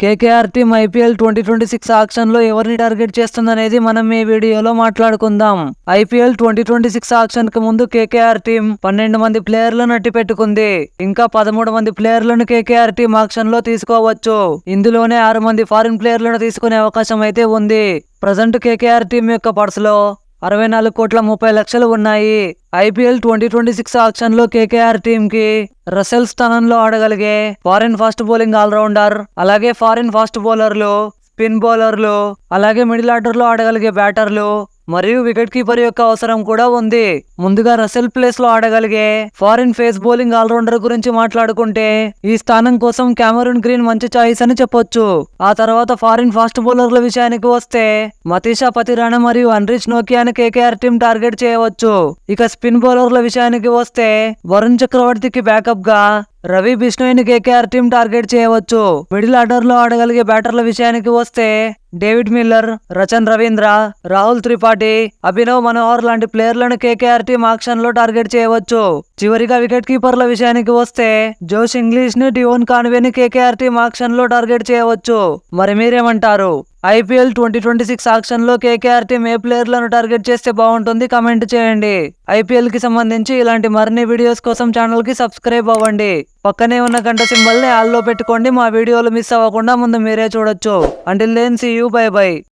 KKR team IPL 2026 auction లో ఎవరిని target చేస్తుందనేది మనం ఈ వీడియోలో మాట్లాడుకుందాం. ఐపీఎల్ 2026 ఆక్షన్ కు ముందు కేకేఆర్ టీమ్ 12 మంది ప్లేయర్లను అట్టి పెట్టుకుంది. ఇంకా 13 మంది ప్లేయర్లను కేకేఆర్ టీమ్ ఆక్షన్ లో తీసుకోవచ్చు. ఇందులోనే 6 మంది ఫారిన్ ప్లేయర్లను తీసుకునే అవకాశం అయితే ఉంది. ప్రజెంట్ కేకేఆర్ టీమ్ యొక్క పర్సులో 64,30,00,000 ఉన్నాయి. ఐపీఎల్ 2026 ఆక్షన్ లో కేకేఆర్ టీమ్ కి రసెల్ స్థానంలో ఆడగలిగే ఫారిన్ ఫాస్ట్ బౌలింగ్ ఆల్రౌండర్, అలాగే ఫారిన్ ఫాస్ట్ బౌలర్లు, స్పిన్ బౌలర్లు, అలాగే మిడిల్ ఆర్డర్ లో ఆడగలిగే బ్యాటర్లు మరియు వికెట్ కీపర్ యొక్క అవసరం కూడా ఉంది. ముందుగా రసెల్ ప్లేస్ లో ఆడగలిగే ఫారిన్ ఫేస్ బౌలింగ్ ఆల్రౌండర్ గురించి మాట్లాడుకుంటే ఈ స్థానం కోసం కెమెరూన్ గ్రీన్ మంచి చాయిస్ అని చెప్పొచ్చు. ఆ తర్వాత ఫారిన్ ఫాస్ట్ బౌలర్ల విషయానికి వస్తే మతీషా పతిరాణా మరియు అన్రిచ్ నోకియాని కేకేఆర్ టీమ్ టార్గెట్ చేయవచ్చు. ఇక స్పిన్ బౌలర్ల విషయానికి వస్తే వరుణ్ చక్రవర్తికి బ్యాకప్ గా రవి బిష్ణోయ్ని కేకేఆర్ టీమ్ టార్గెట్ చేయవచ్చు. మిడిల్ ఆర్డర్ లో ఆడగలిగే బ్యాటర్ల విషయానికి వస్తే డేవిడ్ మిల్లర్, రచన్ రవీంద్ర, రాహుల్ త్రిపాఠి, అభినవ్ మనోహర్ లాంటి ప్లేయర్లను కేకేఆర్ టీమ్ ఆక్షన్ లో టార్గెట్ చేయవచ్చు. చివరిగా వికెట్ కీపర్ల విషయానికి వస్తే జోష్ ఇంగ్లీష్ ని, డివోన్ కాన్వేని కేకేఆర్ టీమ్ ఆక్షన్ లో టార్గెట్ చేయవచ్చు. మరి మీరేమంటారు? ఐపీఎల్ 2026 ఆక్షన్ లో కేకేఆర్ టీమ్ ఏ ప్లేయర్లను టార్గెట్ చేస్తే బాగుంటుంది? కమెంట్ చేయండి. ఐపీఎల్ కి సంబంధించి ఇలాంటి మరిన్ని వీడియోస్ కోసం ఛానల్ కి సబ్స్క్రైబ్ అవ్వండి. పక్కనే ఉన్న గంట సింబల్ ని ఆల్ లో పెట్టుకోండి. మా వీడియోలు మిస్ అవ్వకుండా ముందు మీరే చూడొచ్చు. Until then see you, bye by.